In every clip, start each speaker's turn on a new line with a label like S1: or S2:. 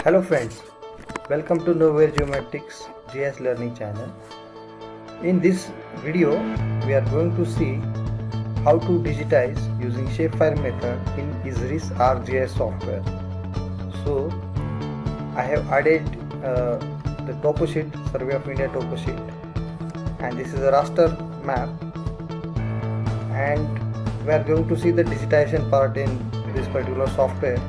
S1: Hello friends, welcome to Nowhere Geometrics GS Learning channel. In this video, we are going to see how to digitize using shapefile method in Esris ArcGIS software. So, I have added the topo sheet, Survey of India topo sheet, and this is a raster map, and we are going to see the digitization part in this particular software.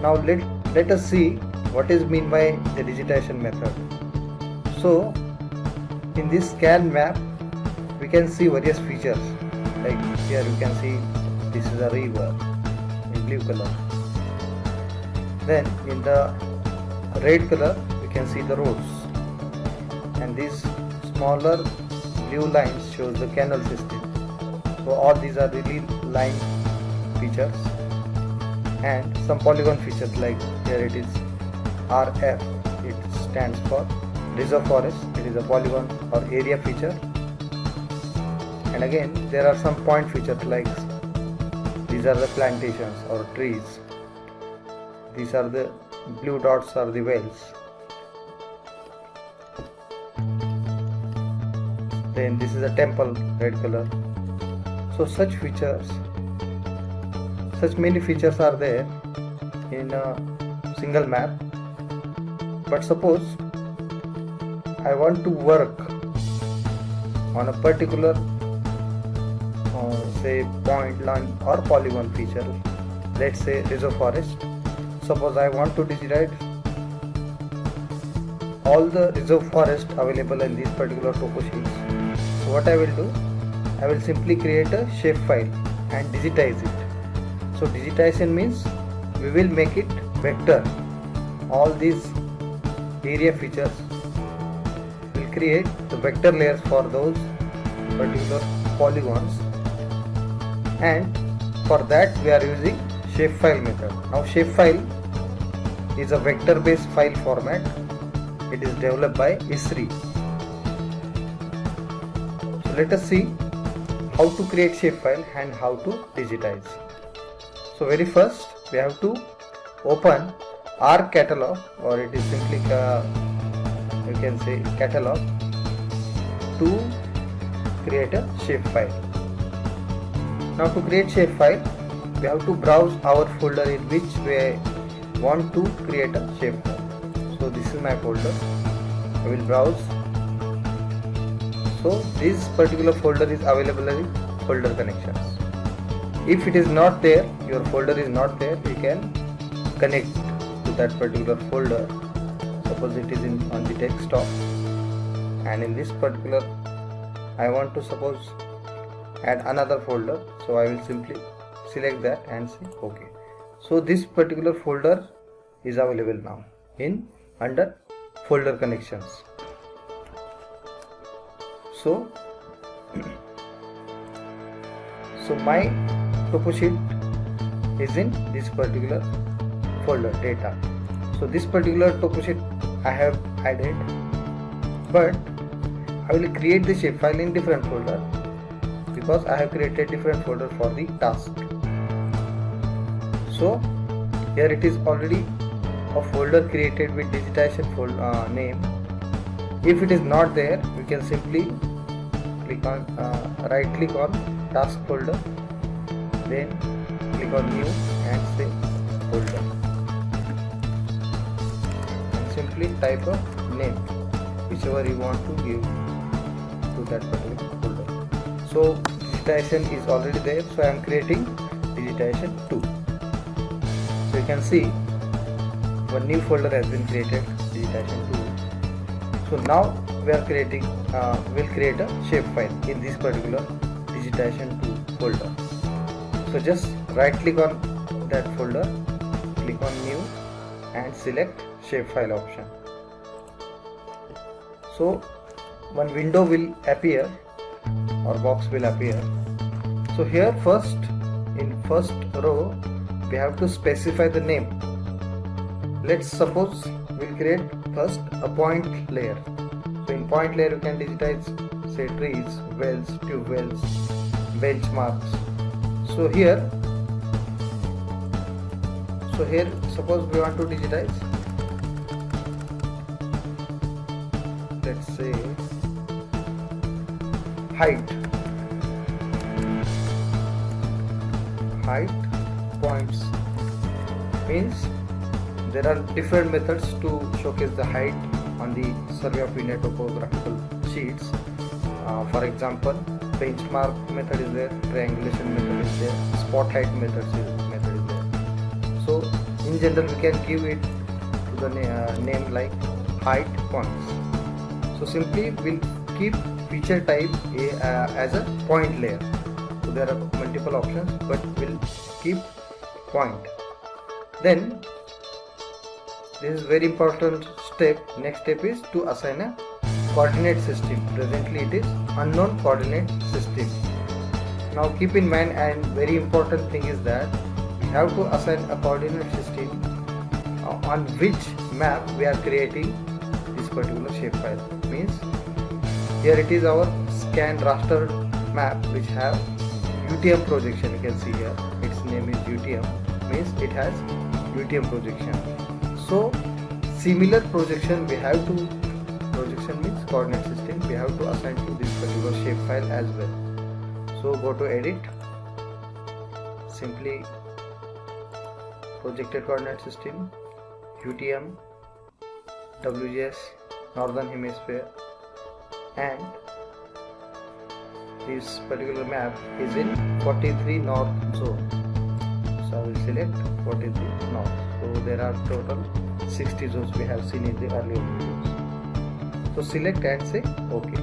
S1: Now let us see what is mean by the digitization method. So in this scan map we can see various features, like here you can see this is a river in blue color, then in the red color we can see the roads, and these smaller blue lines shows the canal system. So all these are really line features, and some polygon features, like here it is RF, it stands for reserve forest, it is a polygon or area feature. And again there are some point features, like these are the plantations or trees, these are the blue dots are the wells, then this is a temple, red color. So such many features are there in a single map. But suppose I want to work on a particular say point, line or polygon feature, let's say reserve forest. Suppose I want to digitize all the reserve forest available in these particular topo sheets. So what I will do, I will simply create a shapefile and digitize it. So digitization means we will make it vector. All these area features will create the vector layers for those particular polygons, and for that we are using shapefile method. Now shapefile is a vector based file format. It is developed by Esri. So let us see how to create shapefile and how to digitize. So very first we have to open ArcCatalog, or it is simply you can say catalog, to create a shapefile. Now to create shapefile we have to browse our folder in which we want to create a shapefile. So this is my folder, I will browse. So this particular folder is available in folder connections. If it is not there, your folder is not there, you can connect to that particular folder. Suppose it is on the desktop, and in this particular I want to suppose add another folder, so I will simply select that and say OK. So this particular folder is available now in under folder connections. So my topo sheet is in this particular folder data. So this particular topo sheet I have added, but I will create the shapefile in different folder because I have created different folder for the task. So here it is already a folder created with digitization folder name. If it is not there, we can simply click on right click on task folder, then click on new and say folder, and simply type a name whichever you want to give to that particular folder. So digitization is already there, so I am creating digitization 2. So you can see one new folder has been created, digitization 2. So now we are creating will create a shapefile in this particular digitization 2 folder. So just right click on that folder, click on new and select shapefile option. So one window will appear or box will appear. So here first, in first row we have to specify the name. Let's suppose we'll create first a point layer. So in point layer you can digitize say trees, wells, tube wells, benchmarks. So here suppose we want to digitize let's say height points. Means there are different methods to showcase the height on the Survey of India topographical sheets. For example, benchmark method is there, triangulation method is there, spot height method is there. So in general we can give it to the name like height points. So simply we'll keep feature type as a point layer. So there are multiple options, but we'll keep point. Then this is very important step. Next step is to assign a coordinate system. Presently it is unknown coordinate system. Now keep in mind, and very important thing is that we have to assign a coordinate system on which map we are creating this particular shapefile. Means here it is our scan raster map which have UTM projection. You can see here its name is UTM, means it has UTM projection. So similar projection we have to, projection means coordinate system, we have to assign to this particular shapefile as well. So go to edit, simply projected coordinate system, UTM, WGS, northern hemisphere, and this particular map is in 43 north zone. So I will select 43 north. So there are total 60 zones we have seen in the earlier videos. So select and say OK.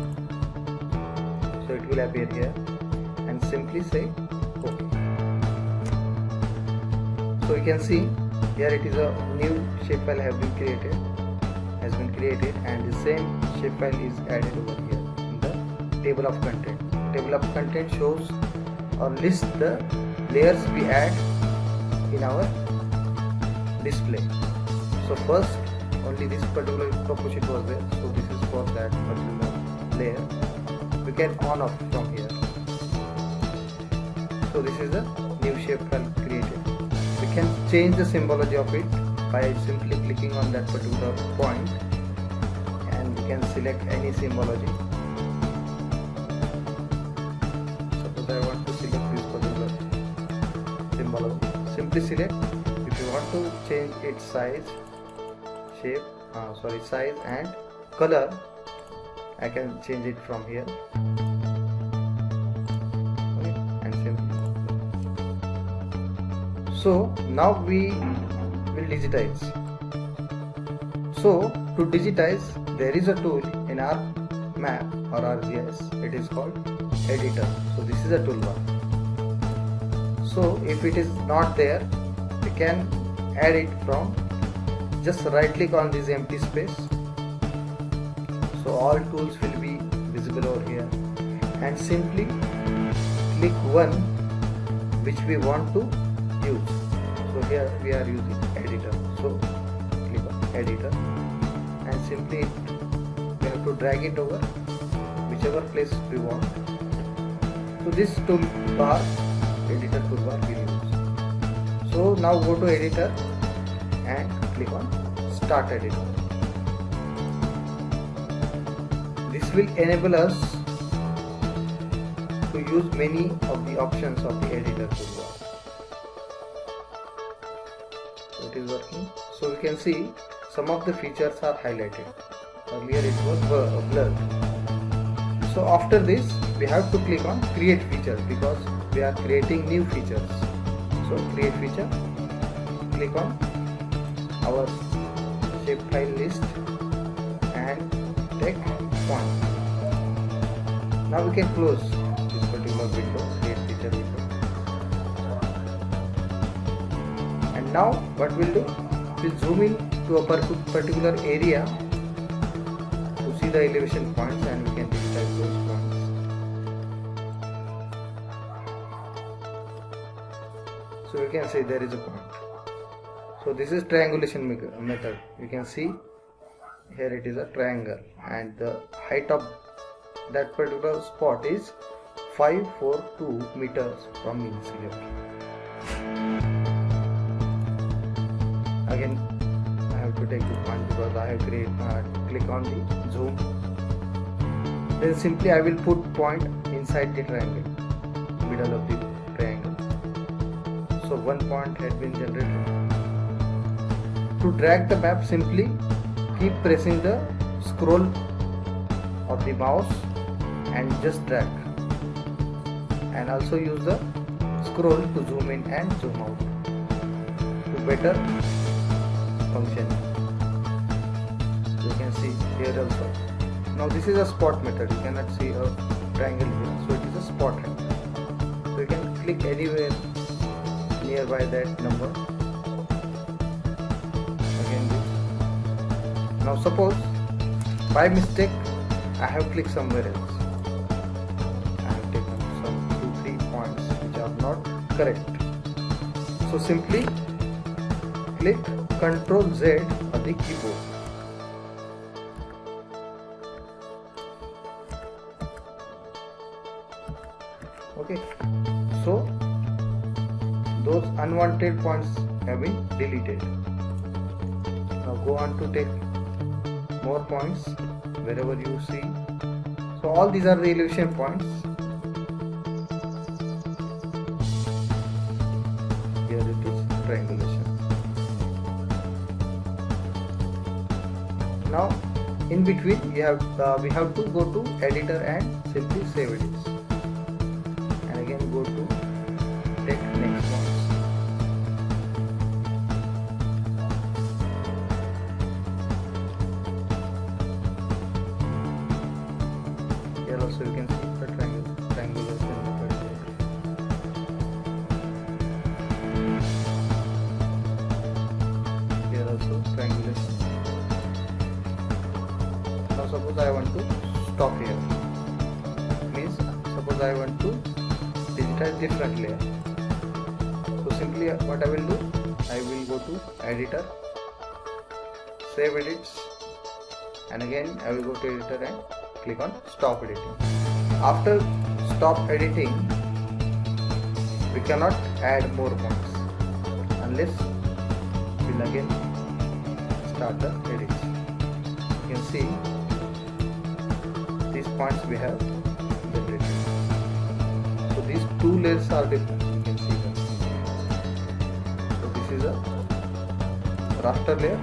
S1: So it will appear here, and simply say OK. So you can see here it is a new shapefile has been created, and the same shapefile is added over here in the table of content. Table of content shows or lists the layers we add in our display. So first only this particular topo sheet was there, so this is for that particular layer. We can on off from here. So this is the new shapefile created. We can change the symbology of it by simply clicking on that particular point, and we can select any symbology. Suppose I want to select this particular symbology. Simply select. If you want to change its size, size and color, I can change it from here. Okay, and simply. So now we will digitize. So to digitize, there is a tool in our map or ArcGIS. It is called editor. So this is a toolbar. So if it is not there, we can add it from just right click on this empty space. So all tools will be visible over here, and simply click one which we want to use. So here we are using editor. So click on editor, and simply we have to drag it over whichever place we want. So this toolbar, editor toolbar we use. So now go to editor and click on start editor. This will enable us to use many of the options of the editor toolbar. So it is working. So we can see some of the features are highlighted. Earlier it was blurred. So after this we have to click on create feature, because we are creating new features. So create feature, click on our shapefile list and take point. Now we can close this particular window, create feature window. And now what we'll do, we'll zoom in to a particular area to see the elevation points, and we can digitize those points. So we can say there is a point. So this is triangulation method. You can see here it is a triangle, and the height of that particular spot is 542 meters from mean sea level. Again I have to take the point because I have click on the zoom Then simply I will put point inside the triangle, middle of the triangle. So one point had been generated. To drag the map, simply keep pressing the scroll of the mouse and just drag, and also use the scroll to zoom in and zoom out to better function. You can see here also. Now this is a spot method. You cannot see a triangle here, so it is a spot triangle. So you can click anywhere nearby that number. Again this. Now suppose by mistake I have clicked somewhere else. I have taken some 2-3 points which are not correct. So simply click Ctrl Z on the keyboard. Okay, so those unwanted points have been deleted. Now go on to take more points wherever you see. So all these are the elevation points. Here it is triangulation. Now in between we have to go to editor and simply save edits, and again go to take next ones. Here also you can see the triangulation method. Here also triangulation. Now suppose I want to stop here. Means suppose I want to digitize different layer. So simply what I will do, I will go to editor, save edits, and again I will go to editor and click on stop editing. After stop editing, we cannot add more points unless we will again start the edits. You can see these points we have generated. So these two layers are different. You can see them. So this is a raster layer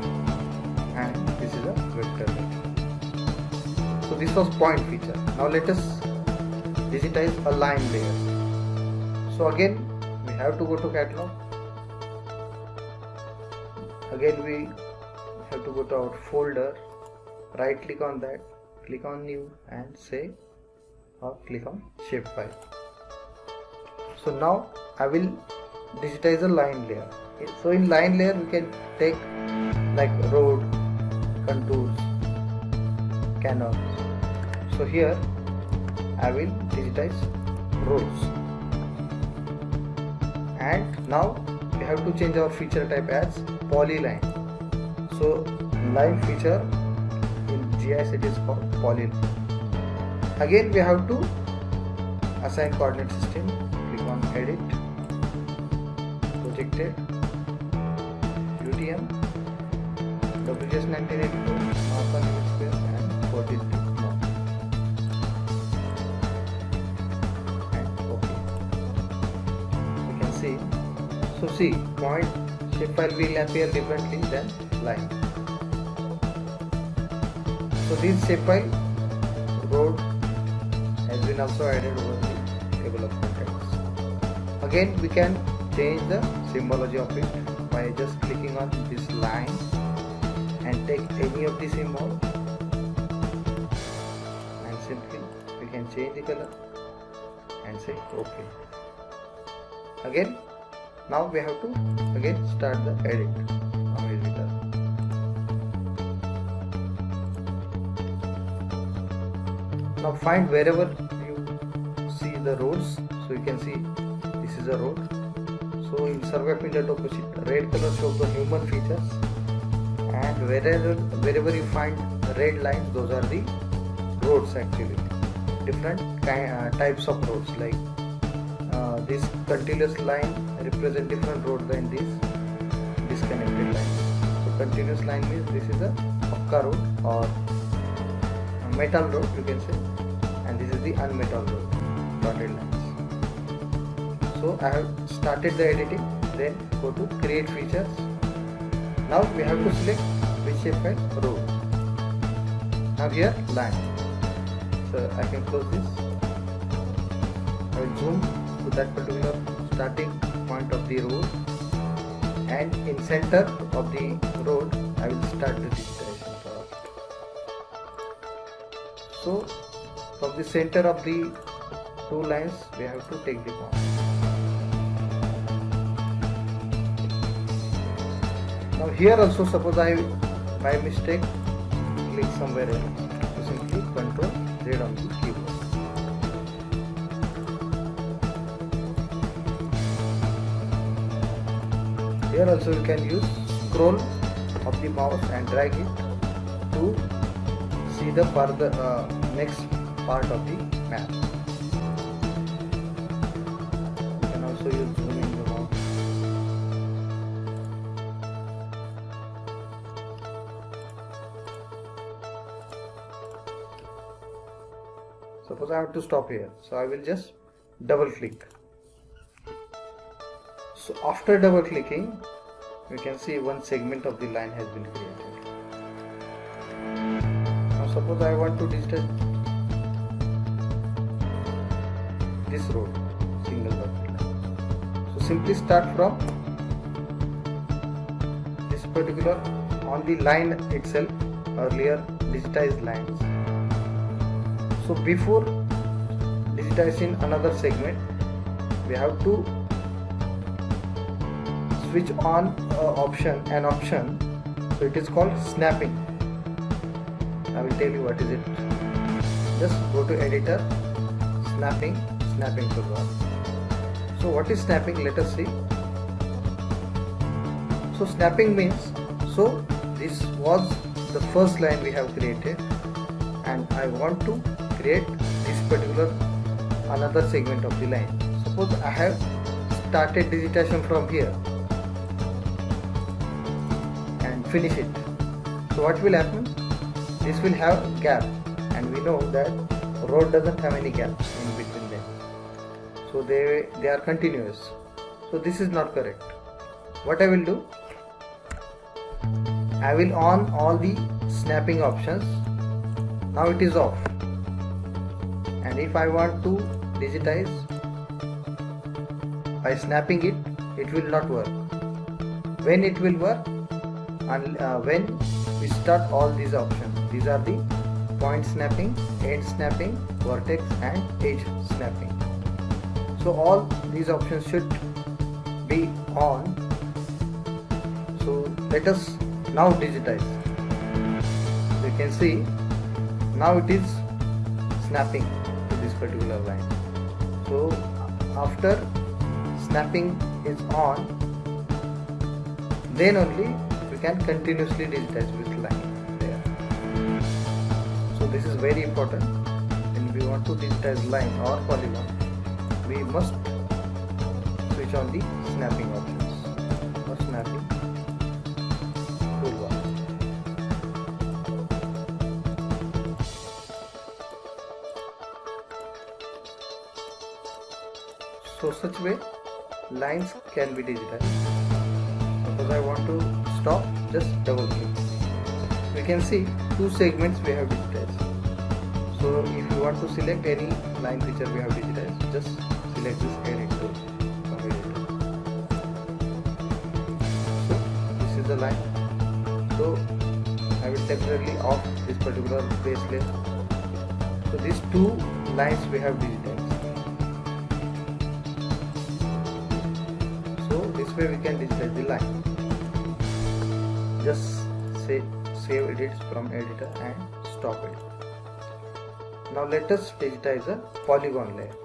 S1: and this is a vector layer. So this was point feature. Now let us digitize a line layer. So again we have to go to catalog. Again we have to go to our folder, right click on that, click on new and save, or click on shapefile. So now I will digitize a line layer. So in line layer we can take like road, contours, canons. So here I will digitize roads, and now we have to change our feature type as polyline. So line feature in GIS it is called polyline. Again we have to assign coordinate system. Click on edit, projected, UTM, WGS 1984, Northern Hemisphere and 14 north. And OK. You can see. So see, point shapefile will appear differently than line. So this shapefile road has been also added over the table of contents. Again we can change the symbology of it by just clicking on this line and take any of the symbol, and simply we can change the color and say OK. Again now we have to again start the edit on editor. Now find wherever you see the roads. So you can see this is a road. So in survey of India topography, red color shows the human features, and wherever you find red lines, those are the roads actually. Different types of roads, like this continuous line represent different road than these disconnected lines. So continuous line means this is a Akka road or a metal road, you can say, the unmet road, dotted lines. So I have started the editing, then go to create features. Now we have to select which shapefile, road. Now here line. So I can close this. I will zoom to that particular starting point of the road, and in center of the road I will start the digitization process. So from the center of the two lines we have to take the point. Now here also, suppose I by mistake click somewhere else, so simply Ctrl Z on the keyboard. Here also you can use scroll of the mouse and drag it to see the further next part of the map. You can also use zooming the mouse. Suppose I have to stop here, so I will just double click. So after double clicking, you can see one segment of the line has been created. Now suppose I want to digitize this road, single dotted line. So simply start from this particular, on the line itself, earlier digitized lines. So before digitizing another segment, we have to switch on an option, so it is called snapping. I will tell you what is it. Just go to editor, snapping toolbar. So what is snapping? Let us see. So snapping means, so this was the first line we have created, and I want to create this particular another segment of the line. Suppose I have started digitization from here and finish it. So what will happen? This will have gap, and we know that road doesn't have any gaps in between them. So they are continuous. So this is not correct. What I will do? I will on all the snapping options. Now it is off. And if I want to digitize by snapping it, it will not work. When it will work? When we start all these options. These are the point snapping, end snapping, vertex and edge snapping. So all these options should be on. So let us now digitize. So you can see now it is snapping to this particular line. So after snapping is on, then only we can continuously digitize with line there. So this is very important. When we want to digitize line or polygon, we must switch on the snapping options or snapping toolbar. So such way lines can be digitized. Suppose I want to stop, just double click. We can see two segments we have digitized. So if you want to select any line feature we have digitized, just select this edit tool from editor. So this is the line. So I will temporarily off this particular base layer. So these two lines we have digitized. So this way we can digitize the line. Just save edits from editor and stop it. Now let us digitize a polygon layer.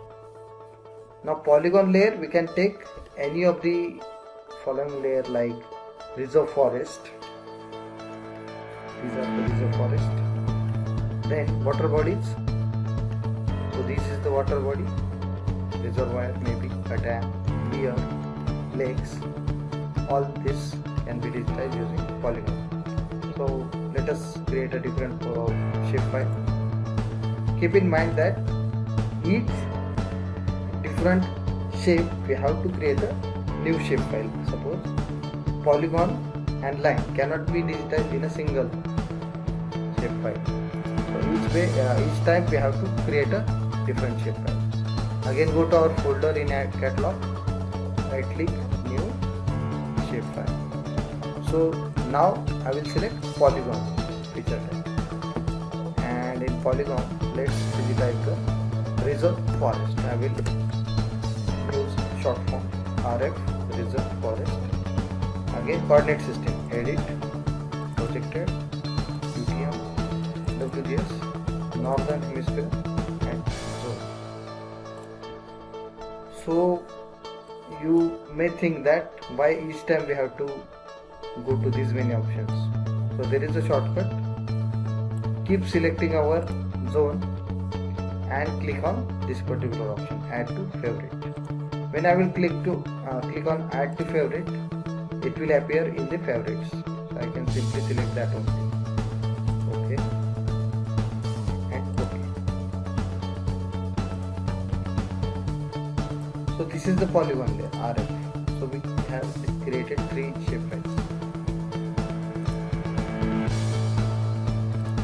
S1: Now polygon layer, we can take any of the following layer like reserve forest. These are the reserve forest. Then water bodies. So this is the water body. Reservoir, maybe a dam, pier, lakes. All this can be digitized using polygon. So let us create a different shapefile. Keep in mind that each different shape we have to create a new shape file. Suppose polygon and line cannot be digitized in a single shape file. So each time we have to create a different shape file. Again go to our folder in catalog, right click, new shape file. So now I will select polygon feature type, and in polygon let's digitize the reserve forest. I will use short form RF reserve forest. Again coordinate system, edit, projected, UTM, WGS, northern hemisphere and zone. So you may think that why each time we have to go to these many options. So there is a shortcut. Keep selecting our zone and click on this particular option, add to favorite. When I will click on add to favorite, it will appear in the favorites. So I can simply select that only. Okay and okay. So this is the polygon layer RF. So we have created 3 shape files.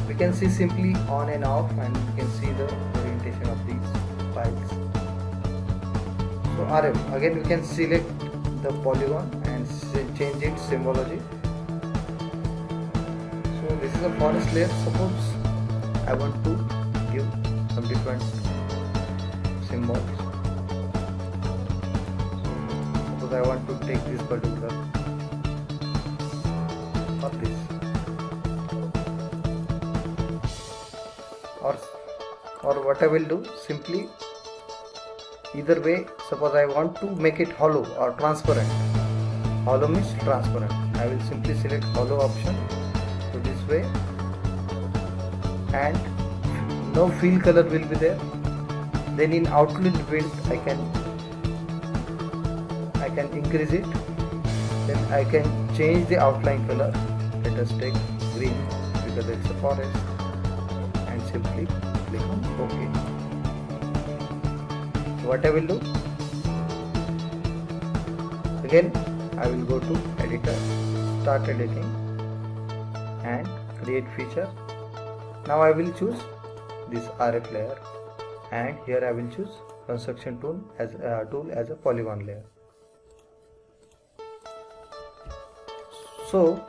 S1: We can see simply on and off, and we can see the orientation of these files. So RF, again we can select the polygon and change its symbology. So this is a forest layer. Suppose I want to give some different symbols. So suppose I want to take this particular or this, or what I will do, simply either way. Suppose I want to make it hollow or transparent. Hollow means transparent. I will simply select hollow option. So this way, and no fill color will be there. Then in outline width I can increase it. Then I can change the outline color. Let us take green because it's a forest, and simply click on OK. So what I will do, again I will go to editor, start editing and create feature. Now I will choose this RF layer, and here I will choose construction tool as a polygon layer. So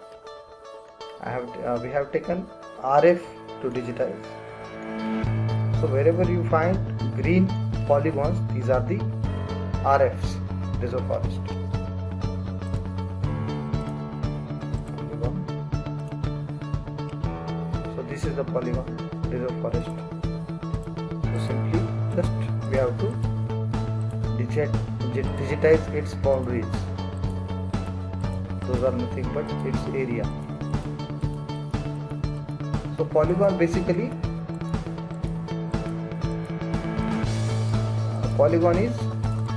S1: we have taken RF to digitize. So wherever you find green polygons, these are the RFs, reserve forest. So this is the polygon, reserve forest. So simply just we have to digitize its boundaries. Those are nothing but its area. So polygon basically, polygon is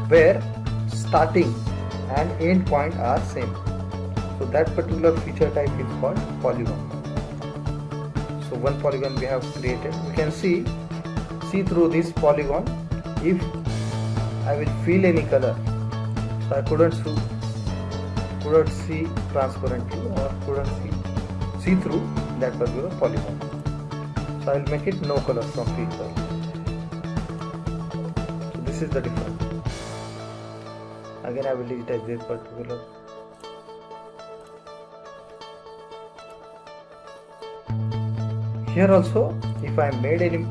S1: where starting and end point are same. So that particular feature type is called polygon. So one polygon we have created. We can see through this polygon if I will fill any color. So I couldn't see transparently, or couldn't see through that particular polygon. So I will make it no color from fill color. So this is the difference. Again I will digitize this particular. Here also, if I make any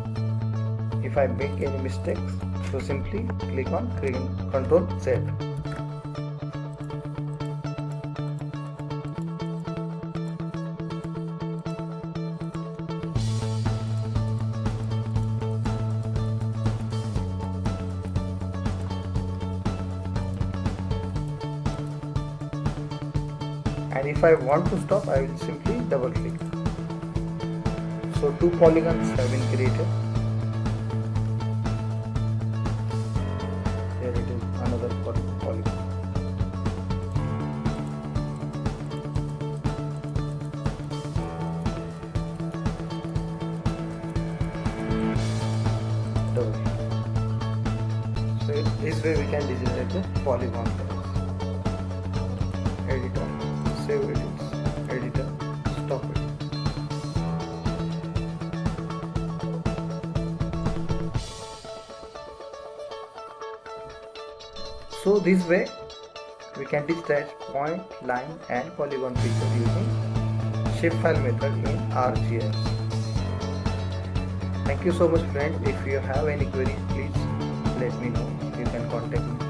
S1: mistakes, so simply click on Ctrl Z. And if I want to stop, I will simply double click. So 2 polygons have been created. Here it is, another polygon. Double click. This way we can digitize the polygon files. Editor, save edits, editor, stop it. So this way we can digitize point, line and polygon pixels using shapefile method in ArcGIS. Thank you so much friends. If you have any queries, please let me know. You can contact me.